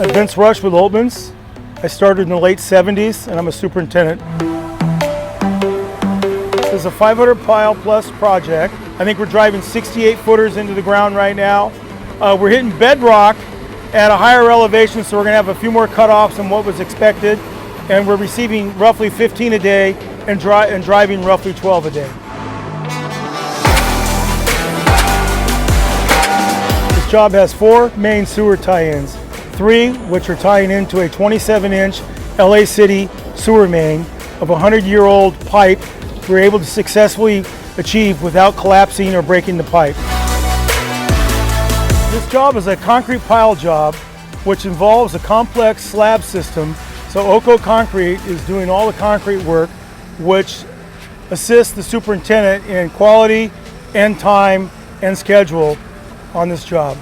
I'm Vince Rush with Oltmans. I started in the late 70s and I'm a superintendent. This is a 500 pile plus project. I think we're driving 68 footers into the ground right now. We're hitting bedrock at a higher elevation, so we're going to have a few more cutoffs than what was expected. And we're receiving roughly 15 a day and driving roughly 12 a day. This job has 4 main sewer tie-ins, 3 which are tying into a 27-inch LA City sewer main of a 100-year-old pipe we were able to successfully achieve without collapsing or breaking the pipe. This job is a concrete pile job which involves a complex slab system. So Oko Concrete is doing all the concrete work, which assists the superintendent in quality and time and schedule on this job.